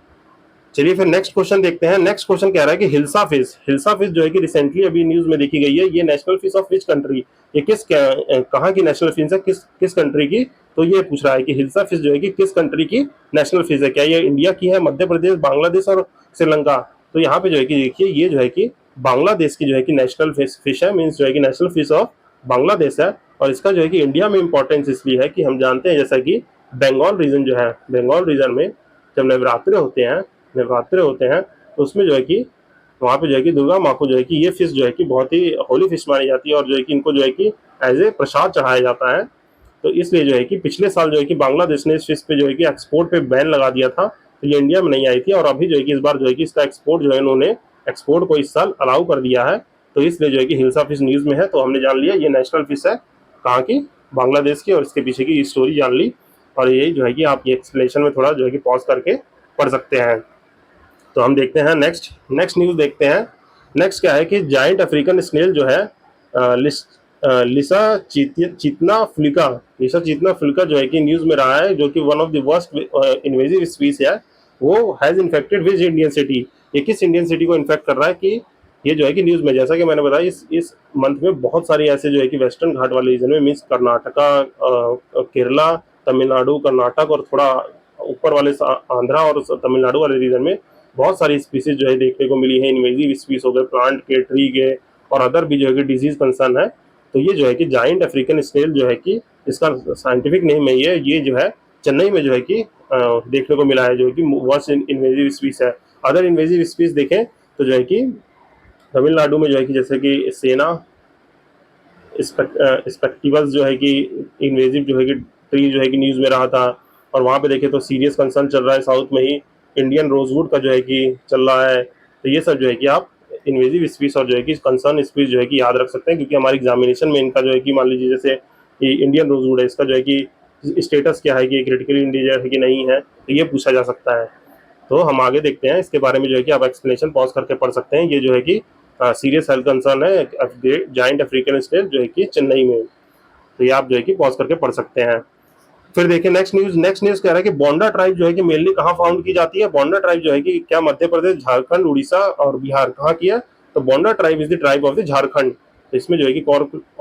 चलिए फिर नेक्स्ट क्वेश्चन देखते हैं। नेक्स्ट क्वेश्चन कह रहा है कि हिल्सा फिश जो है कि रिसेंटली अभी न्यूज में देखी गई है, ये national fish of which country, ये कहाँ की नेशनल फिश है, किस कंट्री की। तो ये पूछ रहा है कि हिल्सा फिश जो है कि किस कंट्री की नेशनल फिश है, क्या ये इंडिया की है, मध्य प्रदेश, बांग्लादेश और श्रीलंका। तो यहाँ पे जो है कि देखिए ये जो है कि बांग्लादेश की जो है कि नेशनल फिश है, मीन्स जो है कि नेशनल फिश ऑफ बांग्लादेश है। और इसका जो है कि इंडिया में इंपॉर्टेंस इसलिए है कि हम जानते हैं जैसा कि बंगाल रीजन जो है, बंगाल रीजन में जब नवरात्रे होते हैं तो उसमें जो है कि वहाँ पे जो है कि दुर्गा माँ को जो है कि ये फिश जो है कि बहुत ही होली फिश मानी जाती है और जो है कि इनको जो है कि एज ए प्रसाद चढ़ाया जाता है। तो इसलिए जो है कि पिछले साल जो है कि बांग्लादेश ने इस फिश पे जो है कि एक्सपोर्ट पे बैन लगा दिया था, तो ये इंडिया में नहीं आई थी। और अभी जो है कि इस बार जो है कि इसका एक्सपोर्ट जो है इन्होंने एक्सपोर्ट को इस साल अलाउ कर दिया है। तो इसलिए जो है कि हिल्सा फिश न्यूज में है। तो हमने जान लिया ये नेशनल फिश है कहाँ की, बांग्लादेश की, और इसके पीछे की स्टोरी जान ली। और ये जो है कि आप ये एक्सप्लेनेशन में थोड़ा जो है कि पॉज करके पढ़ सकते हैं। तो हम देखते हैं नेक्स्ट न्यूज देखते हैं। नेक्स्ट क्या है कि जाइंट अफ्रीकन स्नेल जो है लिसा चीतना फ्लिका जो है कि न्यूज में रहा है, जो कि one of the worst invasive species है। वो has infected which Indian city, ये किस इंडियन सिटी को इन्फेक्ट कर रहा है कि ये जो है कि न्यूज में, जैसा कि मैंने बताया इस मंथ में बहुत सारी ऐसे जो है कि वेस्टर्न घाट वाले रीजन में, मीन्स कर्नाटका, केरला, तमिलनाडु, कर्नाटक और थोड़ा ऊपर वाले आंध्रा और तमिलनाडु वाले रीजन में बहुत सारी स्पीसीज जो है देखने को मिली है। इन्वेजिव स्पीसीज हो गए, प्लांट के, ट्री के और अदर भी जो है कि डिजीज कंसर्न है। तो ये जो है कि जाइंट अफ्रीकन स्नेल जो है कि इसका साइंटिफिक नेम है, ये जो है चेन्नई में जो है कि देखने को मिला है, जो कि वर्स्ट इन्वेजिव स्पीस है। अदर इन्वेजिव स्पीस देखें तो जो है कि तमिलनाडु में जो है कि जैसे कि सेना स्पेक्टिवल्स जो है कि इन्वेजिव जो है कि ट्री जो है कि न्यूज में रहा था। और वहाँ पे देखें तो सीरियस कंसर्न चल रहा है साउथ में ही, इंडियन रोजवुड का जो है कि चल रहा है। तो ये सब जो है कि आप इन्वेजिव स्पीस और जो है कि कंसर्न स्पीस जो है कि याद रख सकते हैं, क्योंकि हमारी एग्जामिनेशन में इनका जो है कि मान लीजिए जैसे इंडियन रोजवुड है, इसका जो है कि स्टेटस क्या है कि क्रिटिकली इंडेंजर है कि नहीं है, तो ये पूछा जा सकता है। तो हम आगे देखते हैं इसके बारे में जो है कि आप एक्सप्लेनेशन पॉज करके पढ़ सकते हैं। ये जो है कि सीरियस हेल्थ कंसर्न है जाइंट अफ्रीकन स्नेल जो है कि चेन्नई में, तो ये आप जो है कि पॉज करके पढ़ सकते हैं। फिर देखिए नेक्स्ट न्यूज कह रहा है कि बोंडा ट्राइब जो है कि मेनली कहाँ फाउंड की जाती है। बोंडा ट्राइब जो है कि क्या मध्य प्रदेश, झारखंड, उड़ीसा और बिहार कहाँ की है। तो Bonda tribe is the tribe of the Jharkhand. तो इसमें जो है कि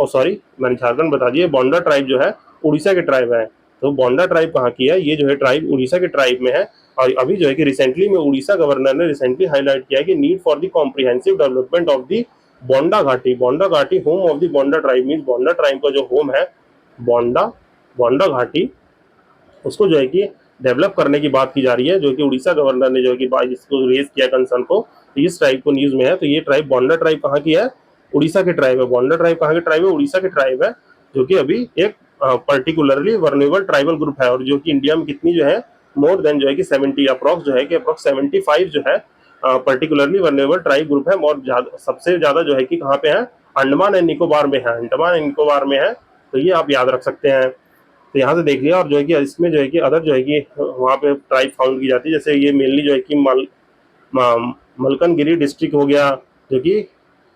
सॉरी मैंने झारखंड बता दिया, बोंडा ट्राइब जो है उड़ीसा के ट्राइब है। तो बोंडा ट्राइब कहाँ की है, ये जो है ट्राइब उड़ीसा के ट्राइब में है। और अभी जो है कि रिसेंटली में उड़ीसा गवर्नर ने रिसेंटली हाईलाइट किया है कि need for the comprehensive development of the Bonda Ghati home of the Bonda tribe, means Bonda tribe का जो होम है बोंडा घाटी, उसको जो है कि डेवलप करने की बात की जा रही है, जो कि उड़ीसा गवर्नर ने जो है कि इसको रेज किया कंसर्न को। तो इस ट्राइब को न्यूज में है। तो ये ट्राइब बोंडा ट्राइब कहाँ की है, उड़ीसा के ट्राइब है। बोंडा ट्राइब कहाँ के ट्राइब है, उड़ीसा के ट्राइब है, जो कि अभी एक पर्टिकुलरली वर्नेबल ट्राइबल ग्रुप है। और जो कि इंडिया में कितनी जो है मोर देन जो है कि 70 अप्रॉक्स जो है कि अप्रॉक्स 75 जो है पर्टिकुलरली वर्नेबल ट्राइब ग्रुप है। और सबसे ज्यादा जो है कि कहाँ पे है, अंडमान एंड निकोबार में है, अंडमान एंड निकोबार में है, तो ये आप याद रख सकते हैं। तो यहाँ से देख लिया। और जो है कि इसमें जो है कि अदर जो है कि वहाँ पे ट्राइब फाउंड की जाती है, जैसे ये मेनली जो है कि मलकनगिरी डिस्ट्रिक्ट हो गया, जो कि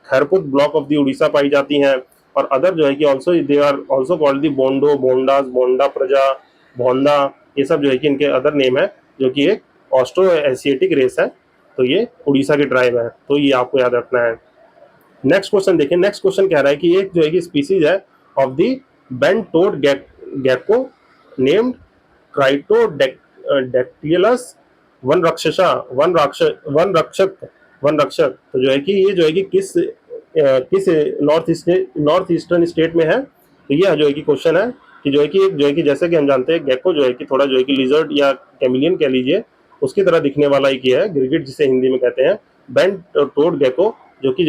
Khairpur block of the Orissa पाई जाती हैं। और अदर जो है कि also they are also called the Bondo, Bondas, Bonda Praja, Bhonda, ये सब जो है कि इनके अदर नेम है, जो कि एक ऑस्ट्रो एशियाटिक रेस है। तो ये उड़ीसा की ट्राइब है, तो ये आपको याद रखना है। नेक्स्ट क्वेश्चन देखिए। नेक्स्ट क्वेश्चन कह रहा है कि एक जो है कि स्पीसीज है of the bent toed gecko named Cyrtodactylus Van Rakshak. तो जो है कि ये जो है कि किस नॉर्थ ईस्टर्न स्टेट में है। तो ये जो है कि क्वेश्चन है कि जो है कि एक जो है कि जैसे कि हम जानते हैं गेको जो है कि थोड़ा जो है कि लिजर्ड या कैमिलियन कह लीजिए, उसकी तरह दिखने वाला एक ये है, गिरगिट जिसे हिंदी में कहते हैं, बेंट टोड गेको, जो कि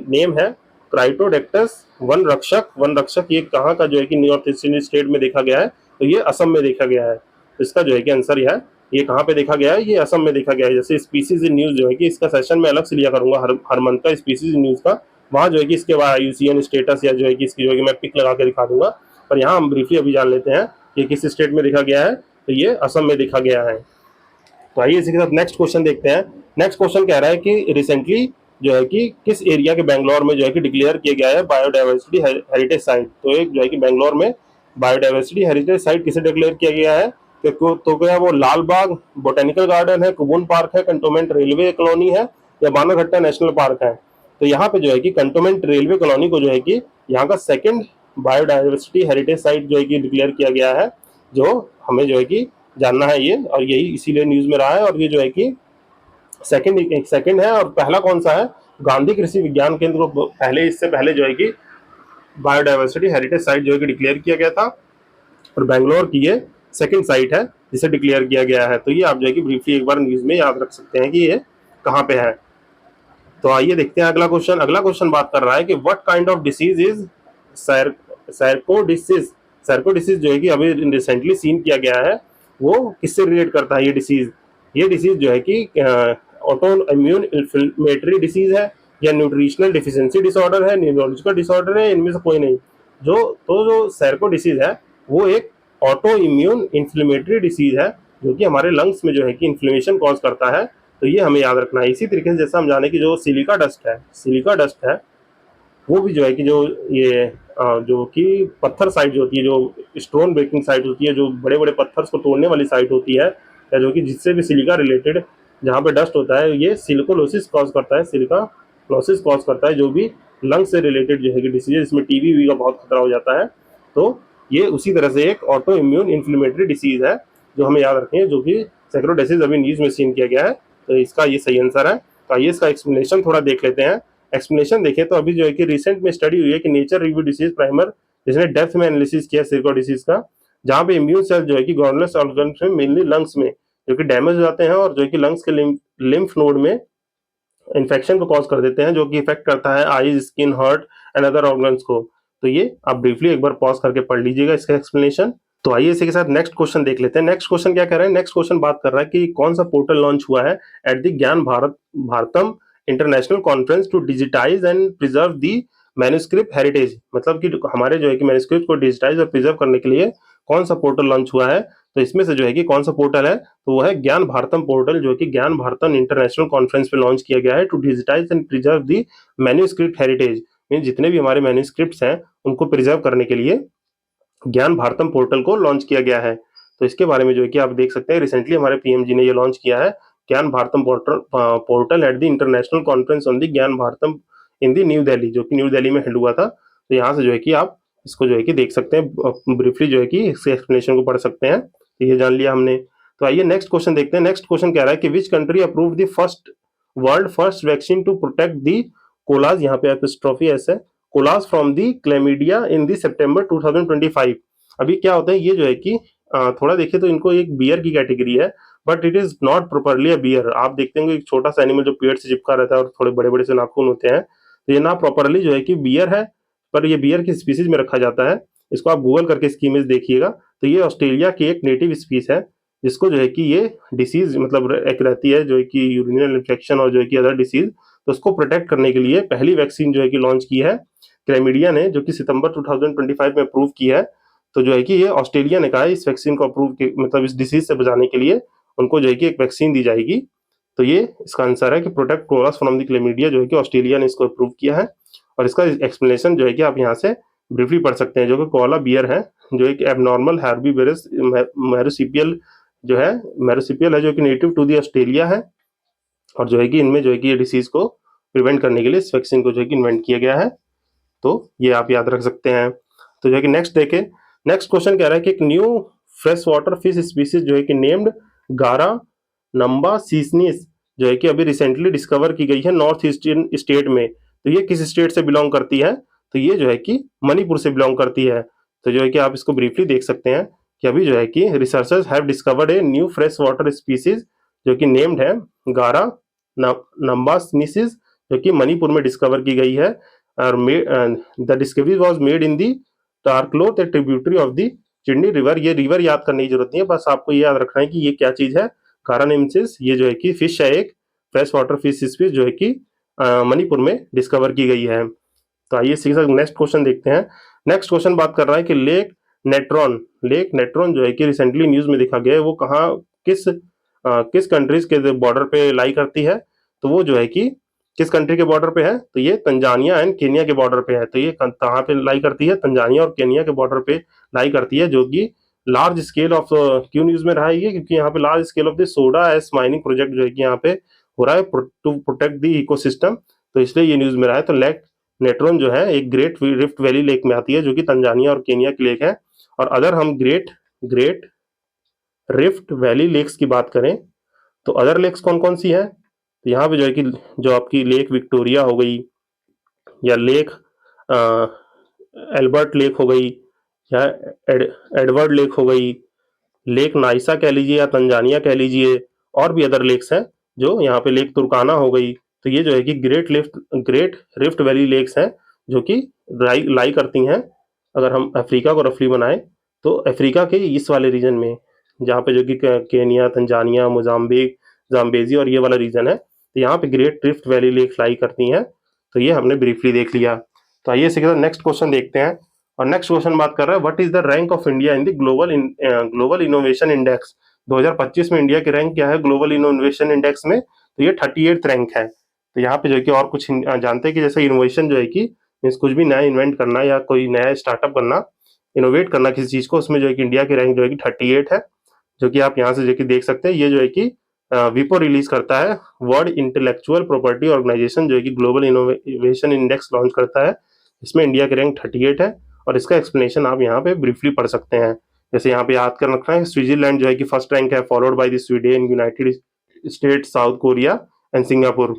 नेम है क्राइटोडेक्टस वन रक्षक। ये कहाँ का जो है कि नॉर्थ ईस्टर्न स्टेट में देखा गया है, तो ये असम में देखा गया है। तो इसका जो है कि आंसर यह है, ये कहाँ पे देखा गया है, ये असम में देखा गया है। जैसे स्पीसीज इन न्यूज जो है कि इसका सेशन में अलग से लिया करूंगा हर मंथ का स्पीसीज इन न्यूज का, वहाँ जो है कि इसके बाद IUCN स्टेटस या जो है कि इसकी जो है कि मैं पिक लगा के दिखा दूंगा। पर यहाँ हम ब्रीफली अभी जान लेते हैं कि किस स्टेट में देखा गया है, तो ये असम में देखा गया है। तो आइए इसी के साथ नेक्स्ट क्वेश्चन देखते हैं। नेक्स्ट क्वेश्चन कह रहा है कि रिसेंटली जो है कि किस एरिया के बैंगलोर में जो है कि डिक्लेयर किया गया है बायोडाइवर्सिटी हेरिटेज साइट। तो एक जो है कि बैंगलोर में बायोडाइवर्सिटी हेरिटेज साइट किसे डिक्लेयर किया गया है, तो क्या वो लाल बाग बोटेनिकल गार्डन है, कुबून पार्क है, कंटोनमेंट रेलवे कॉलोनी है, या बानाघट्टा नेशनल पार्क है। तो यहाँ पे जो है कि कंटोनमेंट रेलवे कॉलोनी को जो है कि यहाँ का सेकंड बायोडाइवर्सिटी हेरिटेज साइट जो है कि डिक्लेयर किया गया है, जो हमें जो है कि जानना है ये, और यही इसीलिए न्यूज में रहा है। और ये जो है कि सेकंड है। और पहला कौन सा है, गांधी कृषि विज्ञान केंद्र को पहले, इससे पहले जो है कि बायोडाइवर्सिटी हेरिटेज साइट जो है कि डिक्लेयर किया गया था, और बैंगलोर की ये सेकंड साइट है जिसे डिक्लेयर किया गया है। तो ये आप जो है कि ब्रीफली एक बार न्यूज में याद रख सकते हैं कि ये कहाँ पे है। तो आइए देखते हैं अगला क्वेश्चन। अगला क्वेश्चन बात कर रहा है कि what kind of disease is sarcoidosis. Sarcoidosis जो है कि अभी रिसेंटली सीन किया गया है, वो किससे रिलेट करता है ये डिसीज। ये डिसीज जो है कि ऑटो इम्यून इन्फ्लेमेटरी डिसीज है, या न्यूट्रिशनल डिफिशियंसी डिसऑर्डर है, न्यूरोलॉजिकल डिसऑर्डर है, इनमें से कोई नहीं। जो सैरको डिसीज है वो एक ऑटो इम्यून इन्फ्लेमेटरी डिसीज है, जो कि हमारे लंग्स में जो है कि इन्फ्लेमेशन कॉज करता है। तो ये हमें याद रखना है। इसी तरीके से जैसा हम जाने कि जो सिलिका डस्ट है, वो भी जो है कि जो ये जो कि पत्थर साइट जो होती है, जो स्टोन ब्रेकिंग साइट होती है, जो बड़े बड़े पत्थर को तोड़ने वाली साइट होती है, या जो कि जिससे भी सिलिका रिलेटेड जहाँ पे डस्ट होता है, ये सिलिकोलोसिस कॉज करता है, सिलिकालोसिस कॉज करता है, जो भी लंग से रिलेटेड जो है कि डिसीज, इसमें TB का बहुत खतरा हो जाता है। तो ये उसी तरह से एक ऑटो इम्यून इन्फ्लेमेटरी डिसीज है, जो हमें याद रखें, जो कि सैकरोडिसीज अभी न्यूज में सीन किया गया है। तो इसका ये सही आंसर है। तो आइए इसका एक्सप्लेनेशन थोड़ा देख लेते हैं। एक्सप्लेनेशन देखें तो अभी जो है कि रिसेंट में स्टडी हुई है कि नेचर रिव्यू डिसीज प्राइमर, जिसने डेप्थ में एनालिसिस किया सिरको डिसीज का, जहाँ पे इम्यून सेल जो है कि ग्लोमेरुलस ऑर्गन्स में, मेनली लंग्स में जो कि डैमेज हो जाते हैं, और जो कि लंग्स के लिम्फ नोड में इन्फेक्शन को कॉज कर देते हैं, जो कि इफेक्ट करता है eyes, skin, heart and other organs को। तो ये आप ब्रीफली एक बार पॉज करके पढ़ लीजिएगा इसका एक्सप्लेनेशन। तो आइए इसी के साथ नेक्स्ट क्वेश्चन देख लेते हैं। नेक्स्ट क्वेश्चन क्या कह रहा है, नेक्स्ट क्वेश्चन बात कर रहा है कि कौन सा पोर्टल लॉन्च हुआ है at the Gyan Bharatam international conference to digitise and preserve the manuscript heritage. मतलब कि हमारे जो है कि मैन्युस्क्रिप्ट को डिजिटाइज और प्रिजर्व करने के लिए कौन सा पोर्टल लॉन्च हुआ है। तो इसमें से जो है कि कौन सा पोर्टल है, तो वो है ज्ञान भारतम पोर्टल, जो कि ज्ञान भारतम इंटरनेशनल कॉन्फ्रेंस पे लॉन्च किया गया है to digitise and preserve the manuscript heritage. Mean जितने भी हमारे मैन्युस्क्रिप्ट्स हैं उनको प्रिजर्व करने के लिए ज्ञान भारतम पोर्टल को लॉन्च किया गया है। तो इसके बारे में जो है कि आप देख सकते हैं, रिसेंटली हमारे PM जी ने ये लॉन्च किया है, ज्ञान Bharatam portal at the international conference on the Gyan Bharatam in the new Delhi, जो कि न्यू दिल्ली में हेल्ड हुआ था। तो यहाँ से जो है कि आप इसको जो है कि देख सकते हैं, ब्रीफली जो है कि इसके एक्सप्लेनेशन को पढ़ सकते हैं। तो ये जान लिया हमने। तो आइए नेक्स्ट क्वेश्चन देखते हैं। नेक्स्ट क्वेश्चन कह रहा है कि which country approve the first vaccine to protect the koalas, यहाँ पे एपिस्ट्रोफी ऐसे koalas from the chlamydia in the September 2025। अभी क्या होता है, ये जो है कि थोड़ा देखिए तो इनको एक बियर की कैटेगरी है, but it is not properly a bear. आप देखते हैं एक छोटा सा एनिमल जो पेड़ से चिपका रहता है और थोड़े बड़े बड़े से नाखून होते हैं, तो ये ना प्रॉपरली जो है कि बियर है, पर ये बियर की स्पीसीज में रखा जाता है। इसको आप गूगल करके इसकी इमेज देखिएगा। तो ये ऑस्ट्रेलिया की एक नेटिव स्पीस है, जिसको जो है कि ये डिसीज मतलब एक रहती है जो है कि यूरिनल इन्फेक्शन और जो है कि अदर डिसीज, तो उसको प्रोटेक्ट करने के लिए पहली वैक्सीन जो है कि लॉन्च की है क्लेमिडिया ने, जो कि सितंबर 2025 में अप्रूव की है। तो जो है कि ये ऑस्ट्रेलिया ने कहा है इस वैक्सीन को अप्रूव मतलब इस डिसीज से बचाने के लिए उनको जो है कि एक वैक्सीन दी जाएगी। तो ये इसका आंसर है कि प्रोटेक्ट कोअलास फ्रॉम द क्लेमिडिया, जो है कि ऑस्ट्रेलिया ने इसको अप्रूव किया है। और इसका एक्सप्लेनेशन जो है कि आप यहाँ से ब्रीफली पढ़ सकते हैं। जो कि कोआला बियर है, जो एक एबनॉर्मल हेर्बीवोरस मैरोसिपियल जो है मैरोसिपियल है, जो कि नेटिव टू दी ऑस्ट्रेलिया है। और जो है कि इनमें जो है कि ये डिसीज को प्रिवेंट करने के लिए इस वैक्सीन को जो है कि इन्वेंट किया गया है। तो ये आप याद रख सकते हैं। तो जो है कि नेक्स्ट देखें, नेक्स्ट क्वेश्चन कह रहा है कि एक new fresh water fish species जो है कि नेम्ड गारा नंबा सीसनिस जो है कि अभी रिसेंटली डिस्कवर की गई है नॉर्थ ईस्टर्न स्टेट में। तो ये किस स्टेट से बिलोंग करती है? तो ये जो है कि मणिपुर से बिलोंग करती है। तो जो है कि आप इसको ब्रीफली देख सकते हैं कि अभी जो है कि researchers have discovered a new fresh water species जो कि नेम्ड है गारा नंबासनिसिस, जो कि मणिपुर में डिस्कवर की गई है। और the discovery was made in the टारक्लोथ, a tributary of the Chindi river. ये रिवर याद करने की जरूरत नहीं है, बस आपको ये याद रखना है कि ये क्या चीज है, कारानेमसिस। ये जो है कि फिश है, एक फ्रेश वाटर फिश स्पीसीज जो है कि मणिपुर में डिस्कवर की गई है। तो आइए सीधा नेक्स्ट क्वेश्चन देखते हैं। नेक्स्ट क्वेश्चन बात कर रहा है कि लेक नेट्रॉन जो है कि रिसेंटली न्यूज में देखा गया है, वो कहाँ किस कंट्रीज के बॉर्डर पे लाई करती है? तो वो जो है कि किस कंट्री के बॉर्डर पे है? तो ये तंजानिया एंड केनिया के बॉर्डर पे है। तो ये कहाँ पे लाई करती है? तंजानिया और केनिया के बॉर्डर पे लाई करती है, जो कि लार्ज स्केल ऑफ क्यों न्यूज में रहा है ये? क्योंकि यहाँ पे large scale of the soda S mining project जो है कि यहाँ पे हो रहा है टू प्रोटेक्ट द इकोसिस्टम। तो इसलिए ये न्यूज में रहा है। तो लेक नेट्रॉन जो है एक ग्रेट रिफ्ट वैली लेक में आती है, जो कि तंजानिया और केनिया की लेक है। और अगर हम ग्रेट रिफ्ट वैली लेक्स की बात करें तो अदर लेक्स कौन कौन सी है? तो यहाँ पे जो है कि जो आपकी लेक विक्टोरिया हो गई, या लेक एल्बर्ट लेक हो गई, या एडवर्ड लेक हो गई, लेक नाइसा कह लीजिए या तंजानिया कह लीजिए, और भी अदर लेक्स हैं। जो यहाँ पे लेक तुर्काना हो गई। तो ये जो है कि ग्रेट रिफ्ट वैली लेक्स हैं, जो कि लाई करती हैं, अगर हम अफ्रीका को रफली बनाए तो अफ्रीका के इस वाले रीजन में, जहाँ पे जो कि केनिया, तंजानिया, मोजाम्बिक, जाम्बेजी और ये वाला रीजन है। तो यहाँ पे ग्रेट रिफ्ट वैली लेक लाई करती हैं। तो ये हमने ब्रीफली देख लिया। तो आइए सीधा नेक्स्ट क्वेश्चन देखते हैं। और नेक्स्ट क्वेश्चन बात कर रहा है what is the rank of India in the global innovation index. 2025 में इंडिया की रैंक क्या है ग्लोबल इनोवेशन इंडेक्स में? तो ये 38th रैंक है। तो यहाँ पे जो है कि और कुछ जानते हैं कि जैसे इनोवेशन जो है कि मीन्स कुछ भी नया इन्वेंट करना या कोई नया स्टार्टअप करना, इनोवेट करना किसी चीज को, उसमें जो है कि इंडिया की रैंक जो है कि 38 है। जो कि आप यहाँ से जो कि देख सकते हैं। ये जो है कि विपो रिलीज करता है, वर्ल्ड इंटेलेक्चुअल प्रॉपर्टी ऑर्गेनाइजेशन जो है कि ग्लोबल इनोवेशन इंडेक्स लॉन्च करता है। इसमें इंडिया की रैंक 38 है। और इसका एक्सप्लेनेशन आप यहाँ पे ब्रीफली पढ़ सकते हैं। जैसे यहाँ पे याद कर रखना है, स्विट्जरलैंड जो है कि फर्स्ट रैंक है, followed by the Sweden, United state, south Korea and Singapore.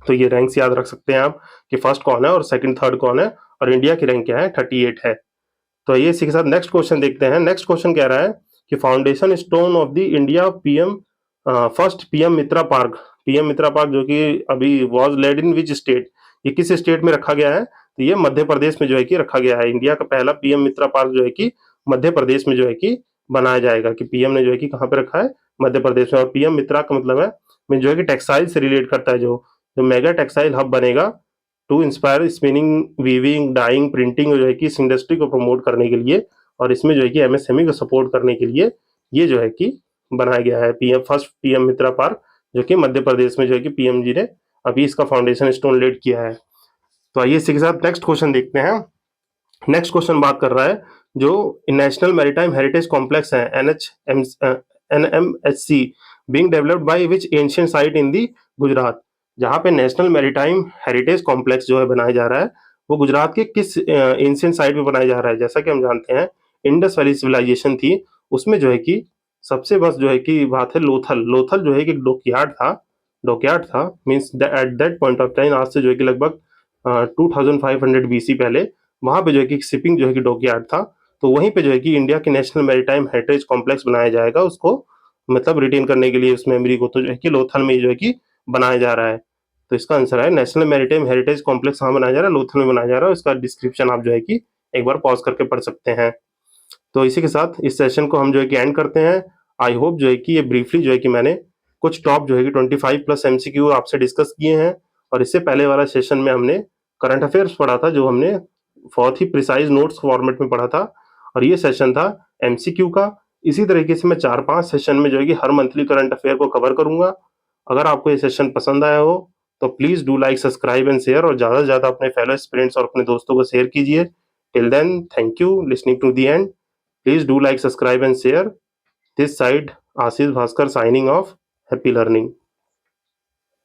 तो ये रैंक्स याद रख सकते हैं आप कि फर्स्ट कौन है और सेकंड थर्ड कौन है। और इंडिया की रैंक क्या है? 38 है। तो ये इसी के साथ नेक्स्ट क्वेश्चन देखते हैं। नेक्स्ट क्वेश्चन कह रहा है कि foundation stone of the India PM first PM Mitra park जो कि अभी was laid in which state, ये किस स्टेट में रखा गया है? तो ये मध्य प्रदेश में जो है कि रखा गया है। इंडिया का पहला पीएम मित्रा पार्क जो है कि मध्य प्रदेश में जो है कि बनाया जाएगा। कि पीएम ने जो है कि कहाँ पे रखा है? मध्य प्रदेश में। और पीएम मित्रा का मतलब है में जो है कि टेक्सटाइल से रिलेट करता है। जो जो मेगा टेक्सटाइल हब बनेगा to inspire spinning, weaving, dyeing, printing जो है कि इस इंडस्ट्री को प्रमोट करने के लिए, और इसमें जो है कि एमएसएमई को सपोर्ट करने के लिए ये जो है कि बनाया गया है फर्स्ट पीएम मित्रा पार्क, जो कि मध्य प्रदेश में जो है कि पीएम जी ने अभी इसका फाउंडेशन स्टोन लेड किया है। तो आइए इसी के साथ नेक्स्ट क्वेश्चन देखते हैं। नेक्स्ट क्वेश्चन बात कर रहा है जो नेशनल मैरीटाइम हेरिटेज कॉम्प्लेक्स है NMHC being developed by which ancient site in the Gujarat. जहाँ पे नेशनल मैरीटाइम हेरिटेज कॉम्प्लेक्स जो है बनाया जा रहा है, वो गुजरात के किस एंशिएंट साइट पे बनाया जा रहा है? जैसा कि हम जानते हैं इंडस वैली सिविलाइजेशन थी, उसमें जो है कि सबसे बस जो है कि बात है लोथल जो है कि डॉकयार्ड था means at that point of time, आज से जो है कि लगभग 2500 BC पहले वहां पे जो है कि शिपिंग जो है कि डॉकयार्ड था। तो वहीं पे जो है कि इंडिया के नेशनल मैरीटाइम हेरिटेज कॉम्प्लेक्स बनाया जाएगा, उसको मतलब रिटेन करने के लिए उस मेमोरी को। तो जो है कि लोथल में जो है कि बनाया जा रहा है। तो इसका आंसर है नेशनल मैरीटाइम हेरिटेज कॉम्प्लेक्स कहाँ बनाया जा रहा है? लोथल में बनाया जा रहा है। इसका डिस्क्रिप्शन आप जो है कि एक बार पॉज करके पढ़ सकते हैं। तो इसी के साथ इस सेशन को हम जो है कि एंड करते हैं। आई होप जो है कि ये ब्रीफली जो है कि मैंने कुछ टॉप जो है कि 25+ MCQ आपसे डिस्कस किए हैं। और इससे पहले वाला सेशन में हमने करंट अफेयर्स पढ़ा था, जो हमने बहुत ही प्रिसाइज नोट्स फॉर्मेट में पढ़ा था, और ये सेशन था एमसीक्यू का। इसी तरीके से मैं 4-5 सेशन में जो है कि हर मंथली करंट अफेयर को कवर करूंगा। अगर आपको ये सेशन पसंद आया हो तो please do like, subscribe and share, और ज्यादा से ज्यादा अपने फेलो स्टूडेंट्स और अपने दोस्तों को शेयर कीजिए। Till then, thank you listening to the end. Please do like, subscribe and share. This side Ashish Bhaskar signing off. Happy learning.